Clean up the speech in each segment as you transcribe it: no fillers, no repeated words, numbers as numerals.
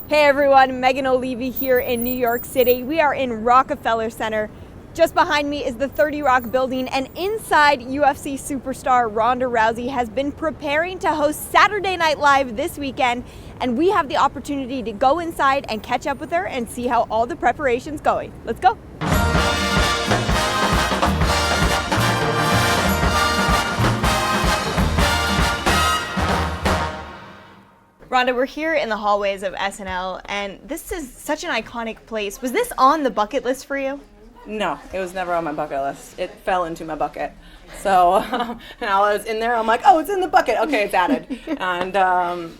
Hey everyone, Megan O'Leary here in New York City. We are in Rockefeller Center. Just behind me is the 30 Rock building, and inside, UFC superstar Ronda Rousey has been preparing to host Saturday Night Live this weekend, and we have the opportunity to go inside and catch up with her and see how all the preparation's going. Let's go. Ronda, we're here in the hallways of SNL, and this is such an iconic place. Was this on the bucket list for you? No, it was never on my bucket list. It fell into my bucket. So now I was in there, I'm like, oh, it's in the bucket. Okay, it's added. And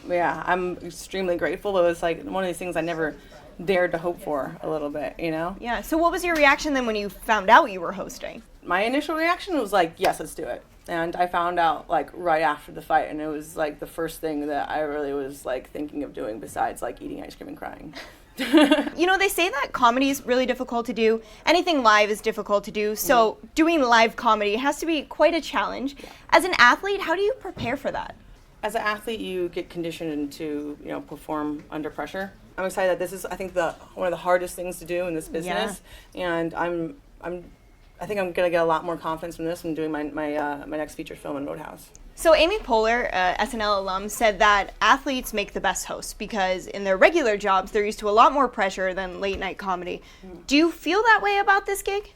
yeah, I'm extremely grateful. It was like one of these things I never dared to hope for a little bit, you know? Yeah, so what was your reaction then when you found out you were hosting? My initial reaction was like, yes, let's do it. And I found out like right after the fight, and it was like the first thing that I really was like thinking of doing besides like eating ice cream and crying. You know, they say that comedy is really difficult to do. Anything live is difficult to do. So doing live comedy has to be quite a challenge. Yeah. As an athlete, how do you prepare for that? As an athlete, you get conditioned to, perform under pressure. I'm excited that this is, I think, one of the hardest things to do in this business. Yeah. And I think I'm gonna get a lot more confidence from this when doing my next feature film in Roadhouse. So Amy Poehler, SNL alum, said that athletes make the best hosts because in their regular jobs, they're used to a lot more pressure than late night comedy. Do you feel that way about this gig?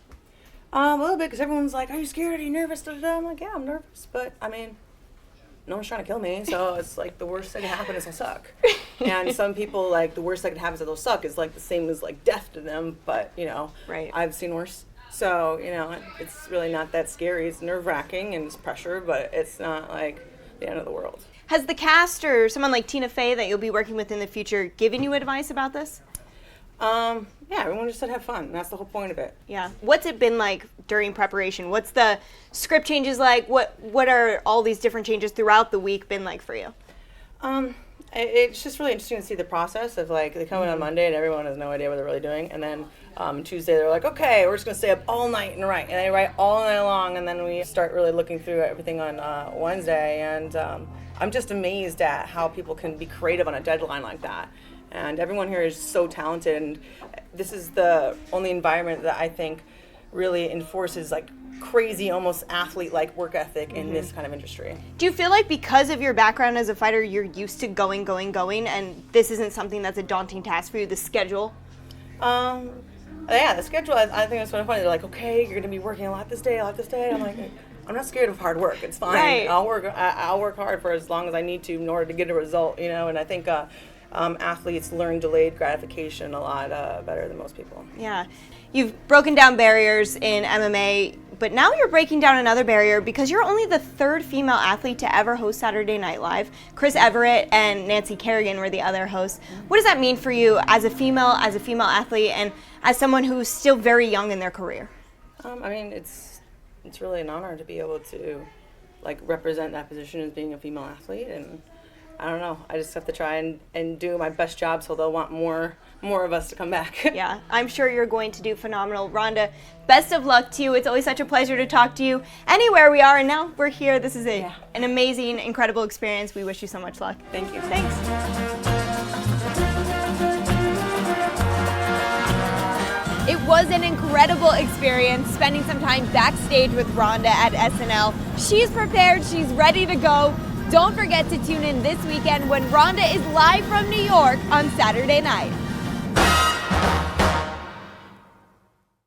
A little bit, because everyone's like, are you scared? Are you nervous? I'm like, yeah, I'm nervous. But, I mean, no one's trying to kill me, so it's like the worst that can happen is I'll suck. And some people, like, the worst that can happen is that they'll suck is like the same as like death to them, but, Right. I've seen worse. So, it's really not that scary. It's nerve-wracking and it's pressure, but it's not like the end of the world. Has the cast or someone like Tina Fey that you'll be working with in the future given you advice about this? Yeah, everyone just said have fun. That's the whole point of it. Yeah. What's it been like during preparation? What's the script changes like? What are all these different changes throughout the week been like for you? It's just really interesting to see the process of like they come in on Monday and everyone has no idea what they're really doing, and then Tuesday they're like, okay, we're just gonna stay up all night and write, and they write all night long, and then we start really looking through everything on Wednesday, and I'm just amazed at how people can be creative on a deadline like that. And everyone here is so talented, and this is the only environment that I think really enforces like crazy, almost athlete-like work ethic in this kind of industry. Do you feel like because of your background as a fighter, you're used to going, and this isn't something that's a daunting task for you, the schedule? Yeah, the schedule, I think it's sort of funny. They're like, okay, you're going to be working a lot this day. I'm like, I'm not scared of hard work. It's fine. Right. I'll work hard for as long as I need to in order to get a result, and I think athletes learn delayed gratification a lot better than most people. Yeah. You've broken down barriers in MMA, but now you're breaking down another barrier because you're only the third female athlete to ever host Saturday Night Live. Chris Everett and Nancy Kerrigan were the other hosts. What does that mean for you as a female athlete, and as someone who's still very young in their career? I mean, it's really an honor to be able to like represent that position as being a female athlete, and I don't know. I just have to try and do my best job so they'll want more of us to come back. Yeah, I'm sure you're going to do phenomenal. Ronda, best of luck to you. It's always such a pleasure to talk to you anywhere we are, and now we're here. This is an amazing, incredible experience. We wish you so much luck. Thank you. Thanks. It was an incredible experience spending some time backstage with Ronda at SNL. She's prepared. She's ready to go. Don't forget to tune in this weekend when Ronda is live from New York on Saturday night.